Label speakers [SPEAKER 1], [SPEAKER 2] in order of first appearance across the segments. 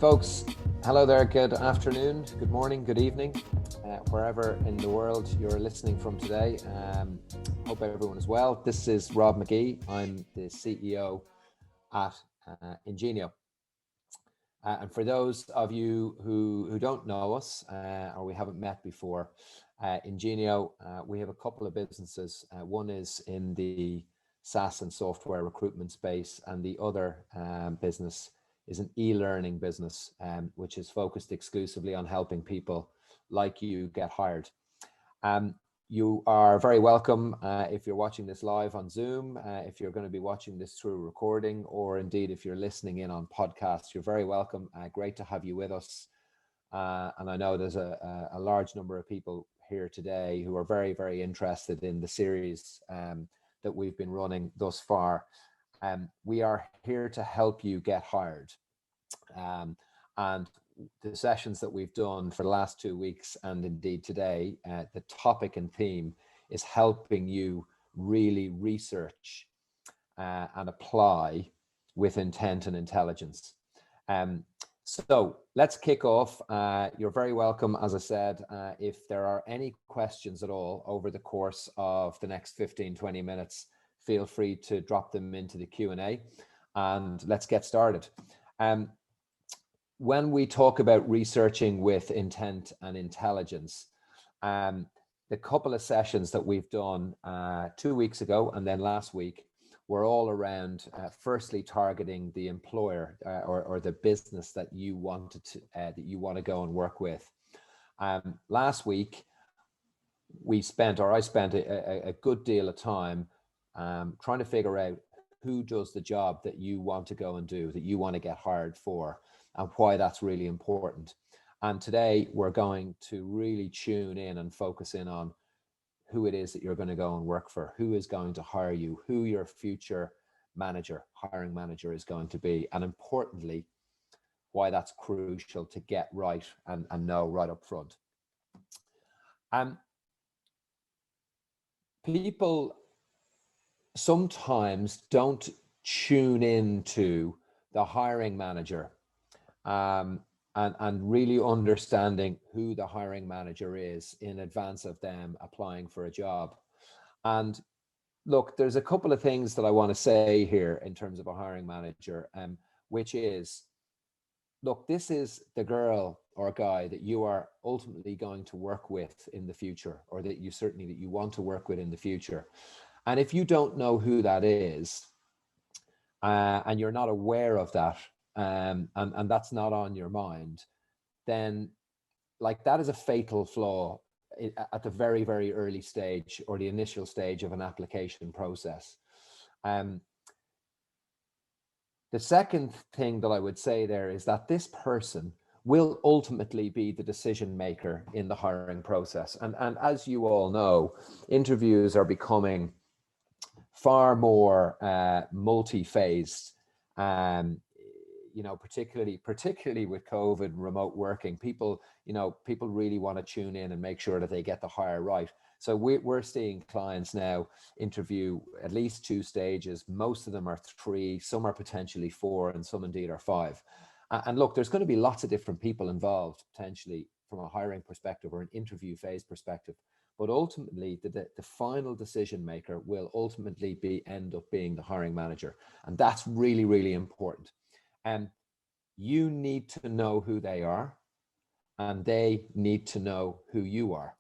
[SPEAKER 1] Folks, hello there, good afternoon, good morning, good evening, wherever in the world you're listening from today. Hope everyone is well. This is Rob Magee. I'm the CEO at Ingenio. And for those of you who don't know us or we haven't met before, Ingenio, we have a couple of businesses. One is in the SaaS and software recruitment space, and the other business is an e-learning business, which is focused exclusively on helping people like you get hired. You are very welcome if you're watching this live on Zoom, if you're going to be watching this through recording, or indeed if you're listening in on podcasts, you're very welcome. Great to have you with us. And I know there's a large number of people here today who are very, very interested in the series that we've been running thus far. We are here to help you get hired. And the sessions that we've done for the last 2 weeks, and indeed today, the topic and theme is helping you really research and apply with intent and intelligence. So let's kick off. You're very welcome, as I said. If there are any questions at all over the course of the next 15-20 minutes, feel free to drop them into the Q&A, and let's get started. When we talk about researching with intent and intelligence, the couple of sessions that we've done 2 weeks ago and then last week were all around firstly targeting the employer or the business that you want to go and work with. Last week I spent a good deal of time trying to figure out who does the job that you want to go and do, that you want to get hired for, and why that's really important. And today we're going to really tune in and focus in on who it is that you're going to go and work for, who is going to hire you, who your future hiring manager is going to be, and importantly, why that's crucial to get right and know right up front. People sometimes don't tune into the hiring manager and really understanding who the hiring manager is in advance of them applying for a job. And look, there's a couple of things that I want to say here in terms of a hiring manager, which is, look, this is the girl or guy that you are ultimately going to work with in the future, or that you want to work with in the future. And if you don't know who that is, and you're not aware of that, and that's not on your mind, then like that is a fatal flaw at the very, very early stage, or the initial stage of an application process. The second thing that I would say there is that this person will ultimately be the decision maker in the hiring process. And as you all know, interviews are becoming far more multi-phased, particularly with COVID and remote working. People really want to tune in and make sure that they get the hire right. So we're seeing clients now interview at least 2 stages. Most of them are 3, some are potentially 4, and some indeed are 5. And look, there's going to be lots of different people involved potentially from a hiring perspective or an interview phase perspective. But ultimately, the final decision maker will ultimately end up being the hiring manager. And that's really, really important. And you need to know who they are, and they need to know who you are.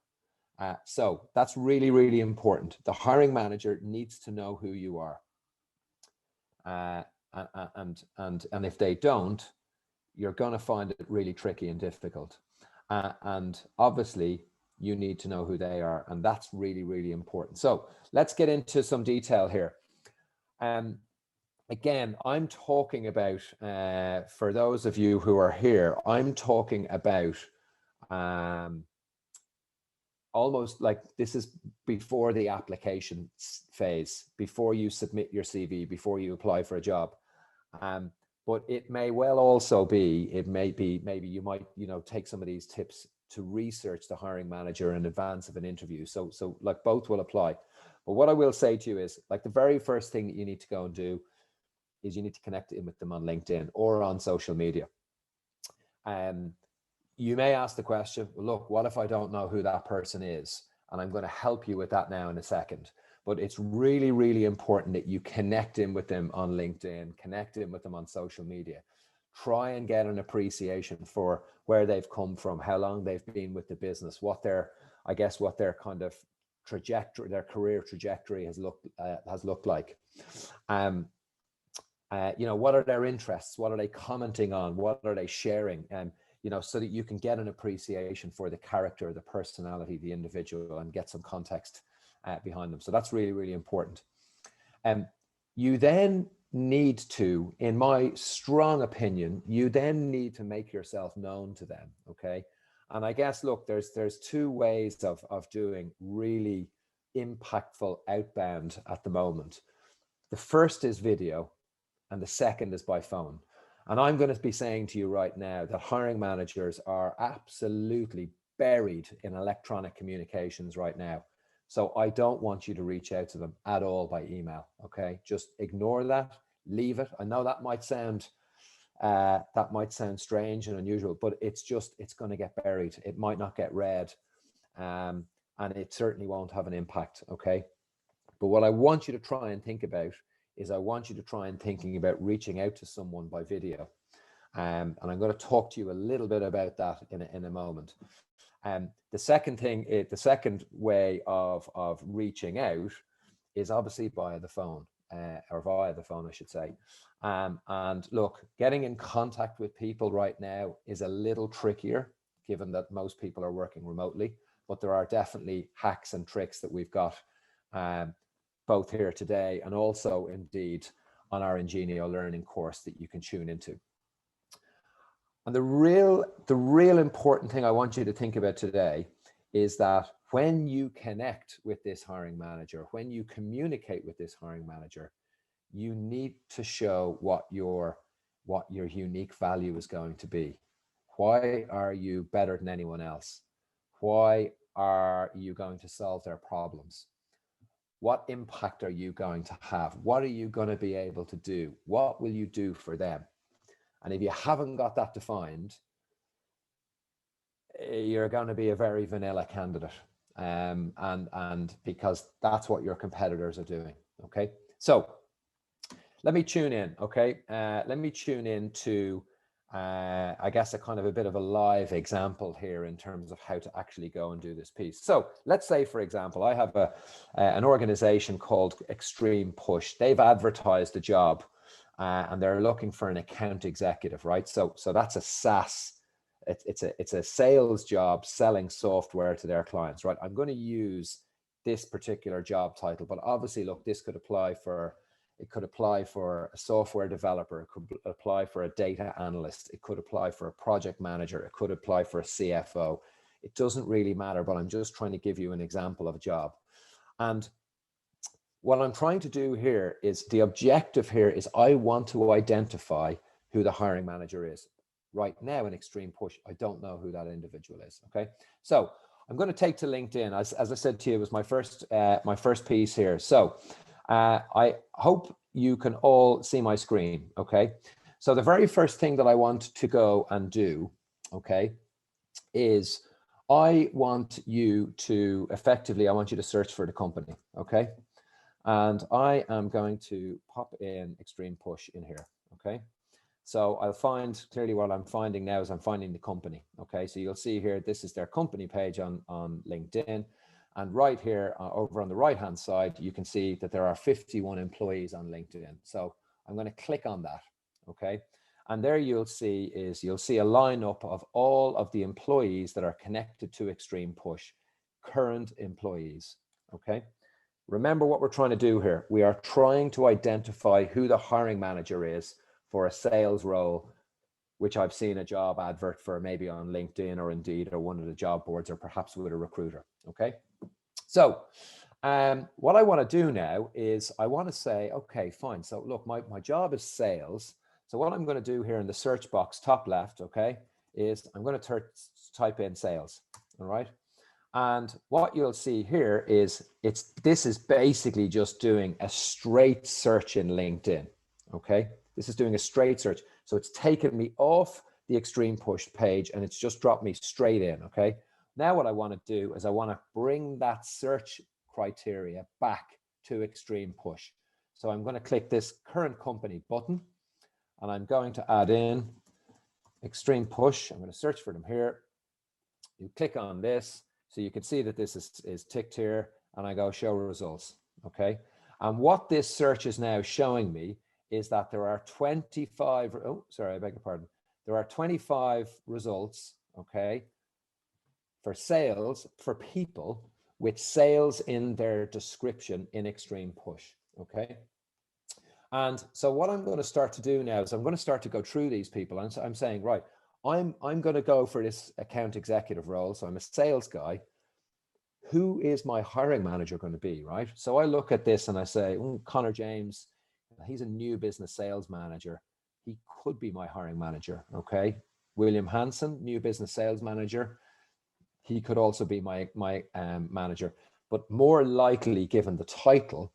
[SPEAKER 1] So that's really, really important. The hiring manager needs to know who you are. And if they don't, you're going to find it really tricky and difficult. And obviously, you need to know who they are, and that's really, really important. So let's get into some detail here. Again, I'm talking about, for those of you who are here, I'm talking about almost like this is before the application phase, before you submit your CV, before you apply for a job. But it may well also be, maybe you might, take some of these tips to research the hiring manager in advance of an interview. So like both will apply. But what I will say to you is, like, the very first thing that you need to go and do is you need to connect in with them on LinkedIn or on social media. You may ask the question, well, look, what if I don't know who that person is? And I'm going to help you with that now in a second. But it's really, really important that you connect in with them on LinkedIn, connect in with them on social media. Try and get an appreciation for where they've come from, how long they've been with the business, what their kind of trajectory, their career trajectory has looked like. What are their interests? What are they commenting on? What are they sharing? So that you can get an appreciation for the character, the personality, the individual, and get some context behind them. So that's really, really important. You then need to, in my strong opinion, you then need to make yourself known to them, okay? And I guess, look, there's two ways of doing really impactful outbound at the moment. The first is video, and the second is by phone. And I'm going to be saying to you right now that hiring managers are absolutely buried in electronic communications right now. So I don't want you to reach out to them at all by email. Okay, just ignore that, leave it. I know that might sound strange and unusual, but it's going to get buried. It might not get read, and it certainly won't have an impact. Okay, but what I want you to try and think about is I want you to try and thinking about reaching out to someone by video. And I'm going to talk to you a little bit about that in a moment. The second way of reaching out is obviously via the phone, I should say. And look, getting in contact with people right now is a little trickier, given that most people are working remotely, but there are definitely hacks and tricks that we've got both here today and also indeed on our Ingenio Learning course that you can tune into. And the real important thing I want you to think about today is that when you connect with this hiring manager, when you communicate with this hiring manager, you need to show what your unique value is going to be. Why are you better than anyone else? Why are you going to solve their problems? What impact are you going to have? What are you going to be able to do? What will you do for them? And if you haven't got that defined, you're going to be a very vanilla candidate. And because that's what your competitors are doing. Okay. So let me tune in. Okay. Let me tune in to, I guess, a bit of a live example here in terms of how to actually go and do this piece. So let's say, for example, I have an organization called Extreme Push. They've advertised a job and they're looking for an account executive, right? So that's a SaaS. It's a sales job selling software to their clients, right? I'm going to use this particular job title, but obviously, look, this could apply for a software developer, it could apply for a data analyst, it could apply for a project manager, it could apply for a CFO. It doesn't really matter, but I'm just trying to give you an example of a job. And what I'm trying to do here is, the objective here is I want to identify who the hiring manager is. Right now in Extreme Push, I don't know who that individual is. Okay, so I'm going to take to LinkedIn. As I said to you, it was my first piece here. So I hope you can all see my screen. Okay, so the very first thing that I want to go and do, okay, is I want you to search for the company. Okay, and I am going to pop in Extreme Push in here. Okay. So I'll find, clearly what I'm finding now is I'm finding the company. Okay, so you'll see here, this is their company page on LinkedIn. And right here, over on the right-hand side, you can see that there are 51 employees on LinkedIn. So I'm going to click on that. Okay, and there you'll see a lineup of all of the employees that are connected to Extreme Push, current employees. Okay, remember what we're trying to do here. We are trying to identify who the hiring manager is for a sales role, which I've seen a job advert for, maybe on LinkedIn or Indeed or one of the job boards, or perhaps with a recruiter. Okay, so what I want to do now is I want to say, okay, fine. So look, my job is sales. So what I'm going to do here in the search box top left, okay, is I'm going to type in sales. All right. And what you'll see here is this is basically just doing a straight search in LinkedIn. Okay. This is doing a straight search. So it's taken me off the extreme push page, and it's just dropped me straight in. Okay. Now what I want to do is I want to bring that search criteria back to extreme push. So I'm going to click this current company button, and I'm going to add in extreme push. I'm going to search for them here. You click on this, so you can see that this is ticked here, and I go show results. Okay. And what this search is now showing me is that there are 25, oh, sorry, I beg your pardon. There are 25 results, okay, for sales for people with sales in their description in extreme push, okay? And so what I'm going to start to do now is I'm going to start to go through these people. And so I'm saying, right, I'm going to go for this account executive role. So I'm a sales guy. Who is my hiring manager going to be, right? So I look at this and I say, Connor James, he's a new business sales manager. He could be my hiring manager, okay? William Hansen, new business sales manager. He could also be my manager, but more likely, given the title,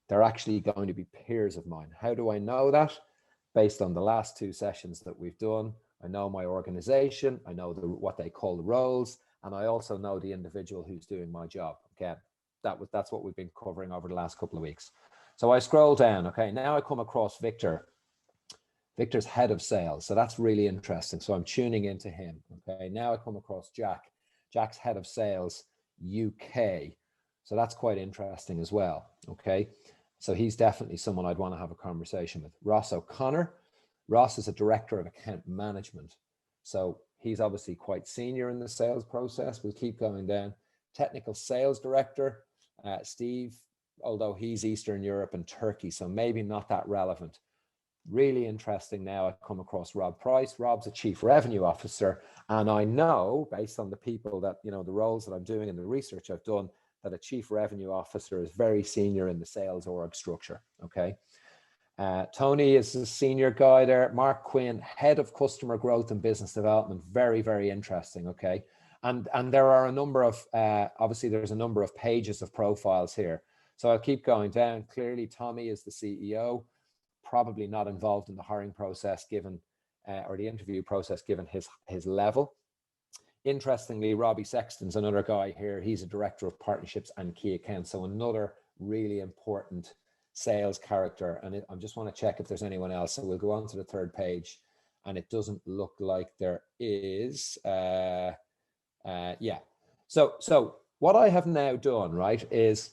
[SPEAKER 1] they're actually going to be peers of mine. How do I know that? Based on the last 2 sessions that we've done. I know my organization, I know what they call the roles, and I also know the individual who's doing my job. Again, that's what we've been covering over the last couple of weeks. So I scroll down, okay, now I come across Victor. Victor's head of sales, so that's really interesting. So I'm tuning into him, okay. Now I come across Jack. Jack's head of sales, UK. So that's quite interesting as well, okay. So he's definitely someone I'd want to have a conversation with. Ross O'Connor. Ross is a director of account management. So he's obviously quite senior in the sales process. We'll keep going down. Technical sales director, Steve, although he's Eastern Europe and Turkey, so maybe not that relevant. Really interesting. Now I come across Rob Price. Rob's a chief revenue officer. And I know, based on the people that, the roles that I'm doing and the research I've done, that a chief revenue officer is very senior in the sales org structure, okay? Tony is a senior guy there. Mark Quinn, head of customer growth and business development. Very, very interesting, okay? And there are a number of, obviously there's a number of pages of profiles here. So I'll keep going down. Clearly, Tommy is the CEO, probably not involved in the hiring process given, or the interview process given his level. Interestingly, Robbie Sexton's another guy here. He's a director of partnerships and key accounts. So another really important sales character. And I just want to check if there's anyone else. So we'll go on to the 3rd page, and it doesn't look like there is. Yeah. So what I have now done, right, is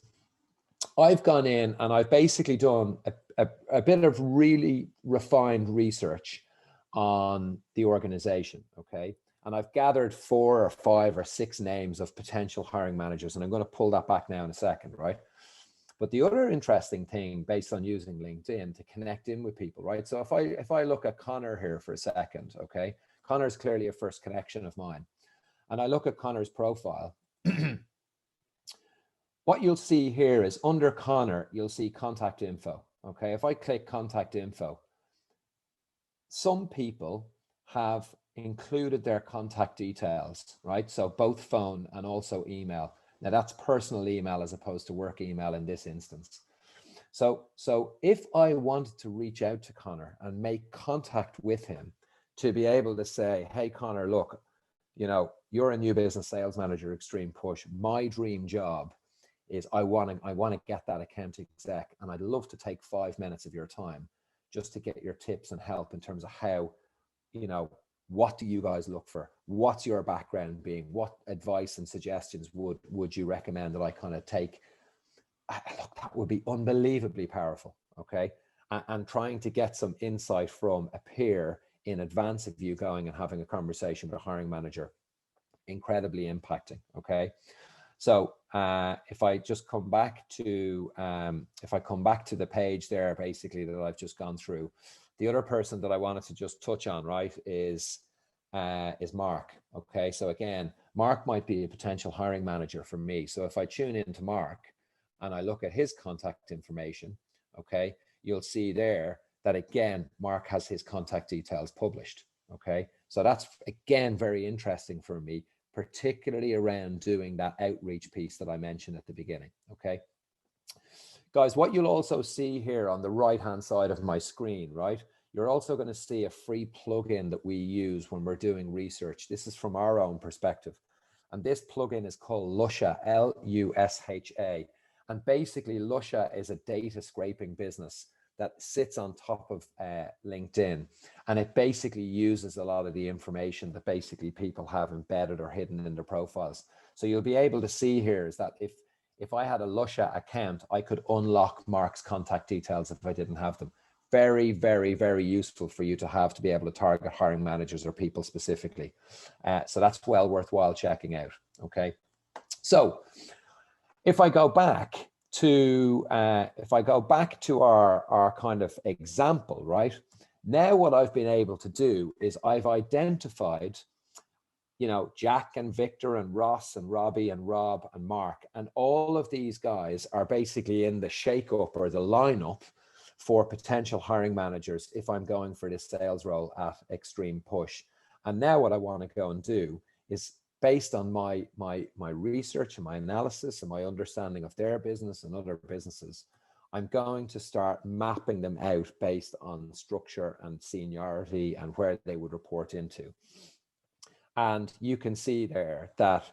[SPEAKER 1] I've gone in and I've basically done a bit of really refined research on the organization, okay? And I've gathered 4 or 5 or 6 names of potential hiring managers, and I'm going to pull that back now in a second, right? But the other interesting thing, based on using LinkedIn to connect in with people, right? So if I look at Connor here for a second, okay? Connor's clearly a first connection of mine. And I look at Connor's profile. What you'll see here is under Connor, you'll see contact info, okay? If I click contact info, some people have included their contact details, right? So both phone and also email. Now that's personal email as opposed to work email in this instance. So if I wanted to reach out to Connor and make contact with him to be able to say, hey, Connor, look, you're a new business sales manager, extreme push. My dream job is I want to get that account exec, and I'd love to take 5 minutes of your time just to get your tips and help in terms of how, what do you guys look for? What's your background being? What advice and suggestions would you recommend that I kind of take? Look, that would be unbelievably powerful, okay? And trying to get some insight from a peer in advance of you going and having a conversation with a hiring manager, incredibly impacting, okay? So if I just come back to, the page there, basically, that I've just gone through, the other person that I wanted to just touch on, right, is Mark. Okay, so again, Mark might be a potential hiring manager for me. So if I tune into Mark and I look at his contact information, okay, you'll see there that again, Mark has his contact details published. Okay, so that's again very interesting for me, particularly around doing that outreach piece that I mentioned at the beginning. Okay. Guys, what you'll also see here on the right-hand side of my screen, right? You're also going to see a free plugin that we use when we're doing research. This is from our own perspective. And this plugin is called Lusha, Lusha. And basically Lusha is a data scraping business that sits on top of LinkedIn. And it basically uses a lot of the information that basically people have embedded or hidden in their profiles. So you'll be able to see here is that if I had a Lusha account, I could unlock Mark's contact details if I didn't have them. Very, very, very useful for you to be able to target hiring managers or people specifically. So that's well worthwhile checking out. Okay. So if I go back to our kind of example, right? Now what I've been able to do is I've identified, Jack and Victor and Ross and Robbie and Rob and Mark, and all of these guys are basically in the shake-up or the lineup for potential hiring managers if I'm going for this sales role at Extreme Push. And now what I want to go and do is, based on my research and my analysis and my understanding of their business and other businesses, I'm going to start mapping them out based on structure and seniority and where they would report into. And you can see there that,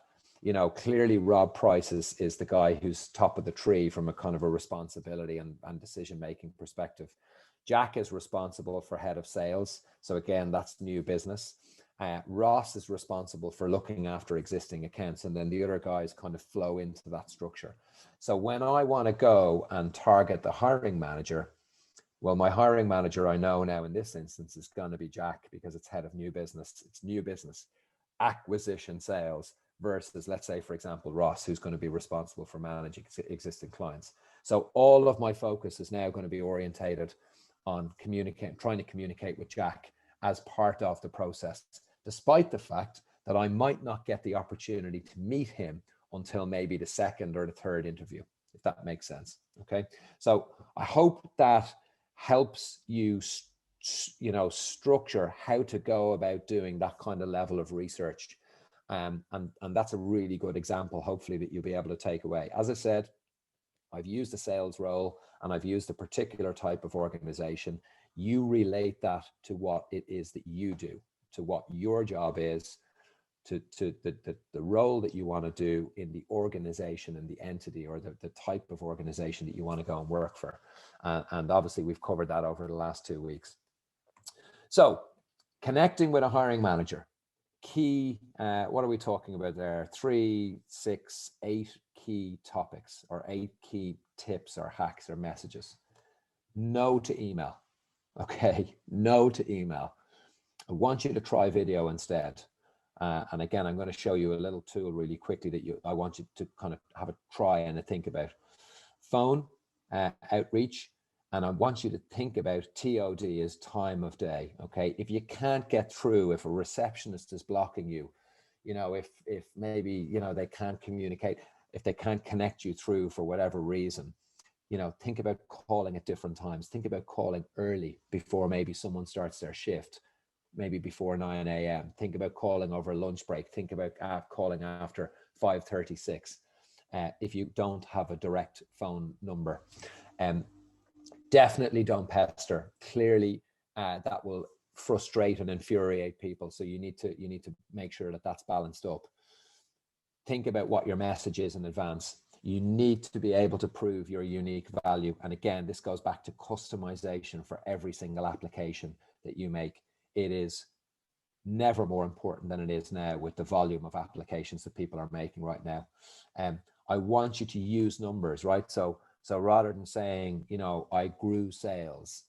[SPEAKER 1] clearly Rob Price is the guy who's top of the tree from a kind of a responsibility and decision-making perspective. Jack is responsible for head of sales. So again, that's new business. Ross is responsible for looking after existing accounts, and then the other guys kind of flow into that structure. So when I want to go and target the hiring manager, well, my hiring manager I know now in this instance is going to be Jack, because it's head of new business. It's new business acquisition sales versus, let's say, for example, Ross, who's going to be responsible for managing existing clients. So all of my focus is now going to be orientated on trying to communicate with Jack as part of the process, despite the fact that I might not get the opportunity to meet him until maybe the second or the third interview, if that makes sense. Okay. So I hope that helps you, structure how to go about doing that kind of level of research. And that's a really good example, hopefully, that you'll be able to take away. As I said, I've used a sales role and I've used a particular type of organization. You relate that to what it is that you do, to what your job is, to the role that you want to do in the organization and the entity, or the type of organization that you want to go and work for. And obviously we've covered that over the last 2 weeks. So connecting with a hiring manager, key, what are we talking about there? 3, 6, 8 key topics, or 8 key tips or hacks or messages. No to email. Okay, no to email. I want you to try video instead. And again, I'm going to show you a little tool really quickly that I want you to kind of have a try and a think about. Phone outreach, and I want you to think about TOD as time of day. Okay, if you can't get through, if a receptionist is blocking you, if maybe they can't communicate, if they can't connect you through for whatever reason, think about calling at different times. Think about calling early, before maybe someone starts their shift, maybe before 9 a.m. Think about calling over lunch break. Think about calling after 5:36 if you don't have a direct phone number. Definitely don't pester. Clearly, that will frustrate and infuriate people. So you need to make sure that that's balanced up. Think about what your message is in advance. You need to be able to prove your unique value. And again, this goes back to customization for every single application that you make. It is never more important than it is now with the volume of applications that people are making right now. I want you to use numbers, right? So rather than saying, I grew sales,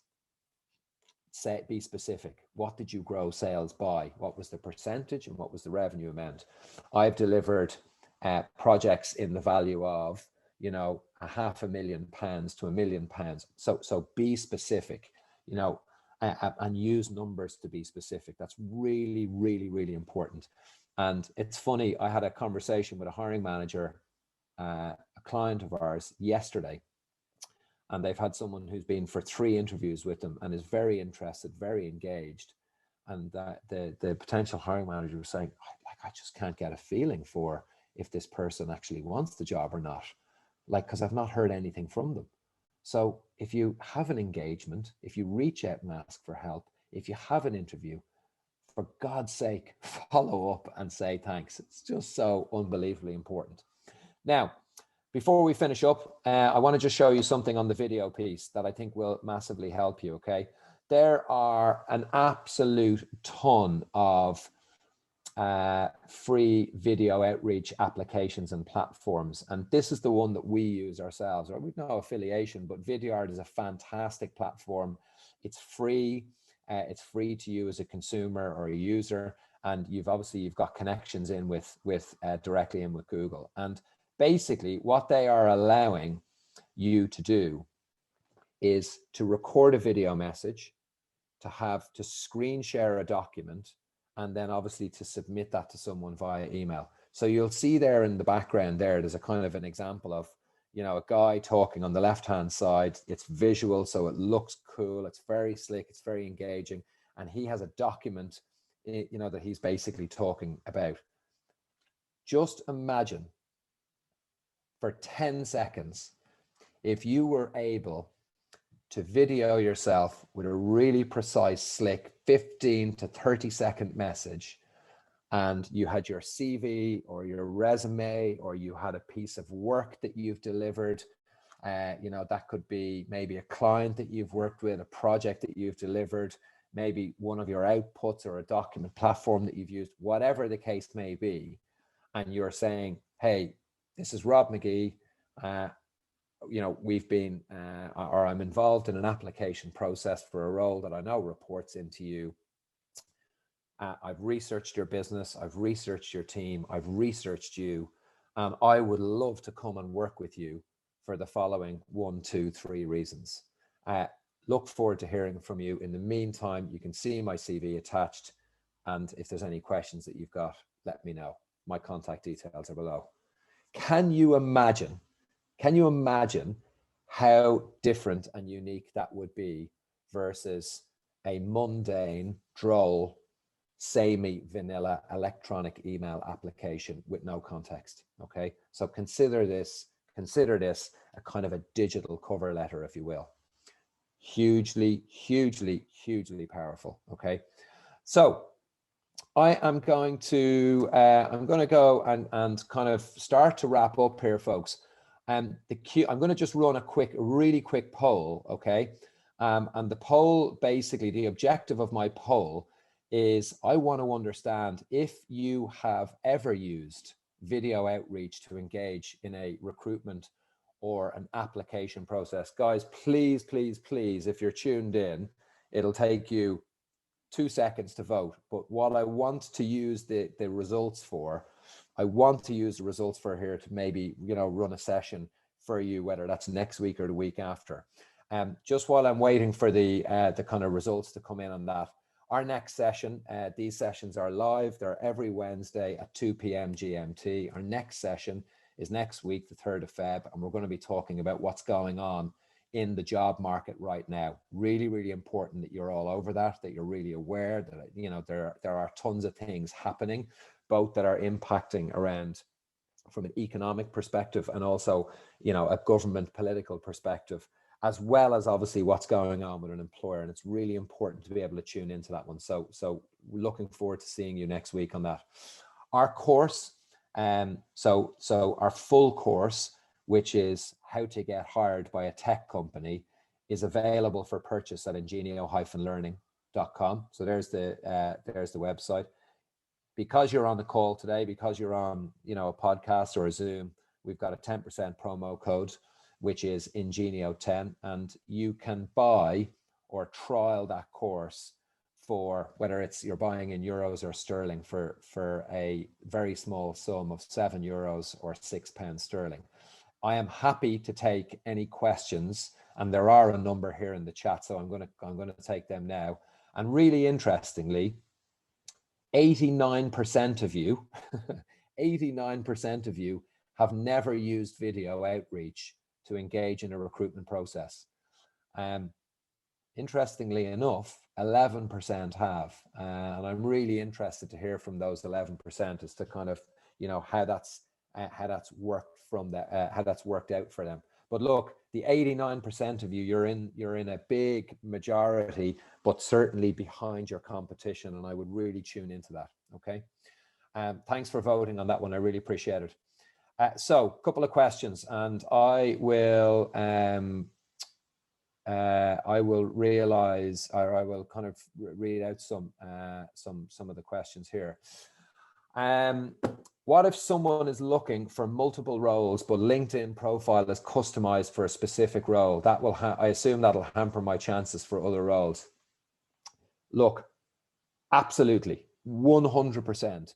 [SPEAKER 1] be specific. What did you grow sales by? What was the percentage and what was the revenue amount? I've delivered projects in the value of, £500,000 to £1 million. So be specific, and use numbers to be specific. That's really, really, really important. And it's funny, I had a conversation with a hiring manager, a client of ours yesterday, and they've had someone who's been for 3 interviews with them and is very interested, very engaged. And the potential hiring manager was saying, I just can't get a feeling for if this person actually wants the job or not, because I've not heard anything from them. So if you have an engagement, if you reach out and ask for help, if you have an interview, for God's sake, follow up and say thanks. It's just so unbelievably important. Now, before we finish up, I want to just show you something on the video piece that I think will massively help you, okay? There are an absolute ton of free video outreach applications and platforms. And this is the one that we use ourselves, or we've no affiliation, but Vidyard is a fantastic platform. It's free. It's free to you as a consumer or a user. And you've got connections in with directly in with Google. And basically what they are allowing you to do is to record a video message, to screen share a document, and then obviously to submit that to someone via email. So you'll see there in the background there's a kind of an example of, a guy talking on the left-hand side. It's visual, so it looks cool. It's very slick. It's very engaging. And he has a document, that he's basically talking about. Just imagine for 10 seconds, if you were able to video yourself with a really precise, slick 15 to 30-second message, and you had your CV or your resume, or you had a piece of work that you've delivered. That could be maybe a client that you've worked with, a project that you've delivered, maybe one of your outputs or a document platform that you've used, whatever the case may be. And you're saying, hey, this is Rob Magee. We've been, or I'm involved in an application process for a role that I know reports into you. I've researched your business. I've researched your team. I've researched you. And I would love to come and work with you for the following 1, 2, 3 reasons. Look forward to hearing from you. In the meantime, you can see my CV attached. And if there's any questions that you've got, let me know. My contact details are below. Can you imagine how different and unique that would be versus a mundane, droll, samey, vanilla electronic email application with no context? Okay, so consider this a kind of a digital cover letter, if you will. Hugely, hugely, hugely powerful. Okay, so I am going to go and kind of start to wrap up here, folks. I'm going to just run a really quick poll, okay? And the poll, basically, the objective of my poll is I want to understand if you have ever used video outreach to engage in a recruitment or an application process. Guys, please, please, please, if you're tuned in, it'll take you 2 seconds to vote. But what I want to use the results for, I want to use the results for here to maybe, run a session for you, whether that's next week or the week after. Just while I'm waiting for the kind of results to come in on that, our next session, these sessions are live. They're every Wednesday at 2 p.m. GMT. Our next session is next week, the 3rd of Feb, and we're going to be talking about what's going on in the job market right now. Really, really important that you're all over that you're really aware that, there are tons of things happening, both that are impacting around from an economic perspective and also, a government political perspective, as well as obviously what's going on with an employer. And it's really important to be able to tune into that one. So we're looking forward to seeing you next week on that. Our course, so our full course, which is how to get hired by a tech company, is available for purchase at ingenio-learning.com. So there's the website. Because you're on the call today, because you're on, a podcast or a Zoom, we've got a 10% promo code, which is Ingenio10, and you can buy or trial that course for, whether it's you're buying in euros or sterling, for a very small sum of €7 or £6 sterling. I am happy to take any questions, and there are a number here in the chat, so I'm going to take them now. And really interestingly, 89% of you, 89% of you have never used video outreach to engage in a recruitment process. Interestingly enough, 11% have, and I'm really interested to hear from those 11% as to kind of, how that's worked out for them. But look, the 89% of you, you're in a big majority, but certainly behind your competition. And I would really tune into that. Okay. Thanks for voting on that one. I really appreciate it. So a couple of questions, and I will realize, or I will kind of read out some of the questions here. What if someone is looking for multiple roles, but LinkedIn profile is customized for a specific role? That will, I assume that'll hamper my chances for other roles. Look, absolutely, 100%.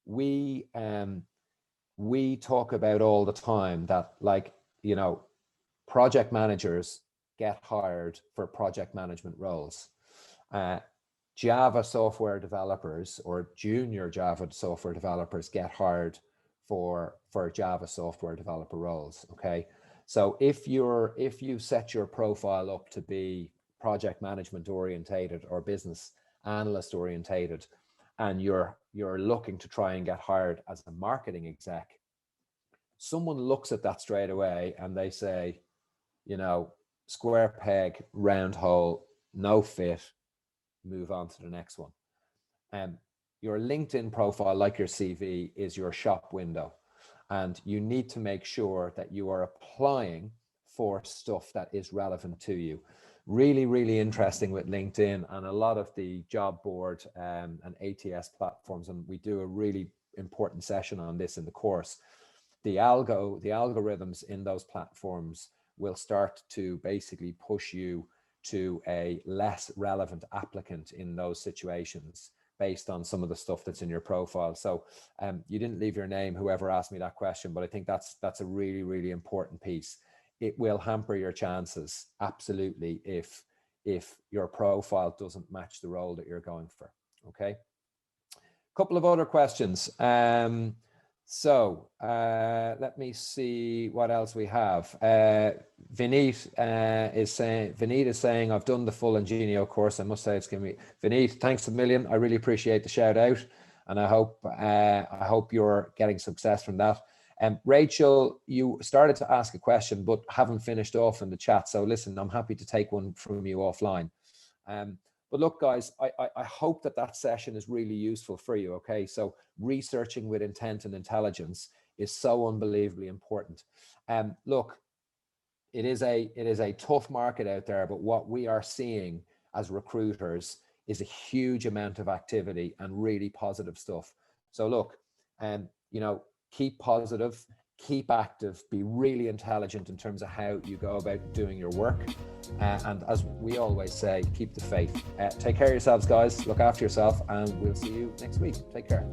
[SPEAKER 1] We talk about all the time that, like, project managers get hired for project management roles. Java software developers or junior Java software developers get hired for Java software developer roles. Okay, so if you set your profile up to be project management orientated or business analyst orientated, and you're looking to try and get hired as a marketing exec, someone looks at that straight away and they say, square peg, round hole, no fit, move on to the next one. Your LinkedIn profile, like your CV, is your shop window, and you need to make sure that you are applying for stuff that is relevant to you. Really, really interesting with LinkedIn and a lot of the job board and ATS platforms, and we do a really important session on this in the course. The algorithms in those platforms will start to basically push you to a less relevant applicant in those situations based on some of the stuff that's in your profile. So you didn't leave your name, whoever asked me that question, but I think that's a really, really important piece. It will hamper your chances, absolutely, if your profile doesn't match the role that you're going for. Okay. A couple of other questions. So let me see what else we have. Vineet is saying, I've done the full Ingenio course. I must say it's going to be, Vineet, thanks a million. I really appreciate the shout out, and I hope you're getting success from that. Rachel, you started to ask a question, but haven't finished off in the chat. So listen, I'm happy to take one from you offline. But look, guys, I hope that session is really useful for you. Okay, so researching with intent and intelligence is so unbelievably important. Look, it is a tough market out there, but what we are seeing as recruiters is a huge amount of activity and really positive stuff. So look, keep positive, keep active, be really intelligent in terms of how you go about doing your work. And as we always say, keep the faith. Take care of yourselves, guys. Look after yourself, and we'll see you next week. Take care.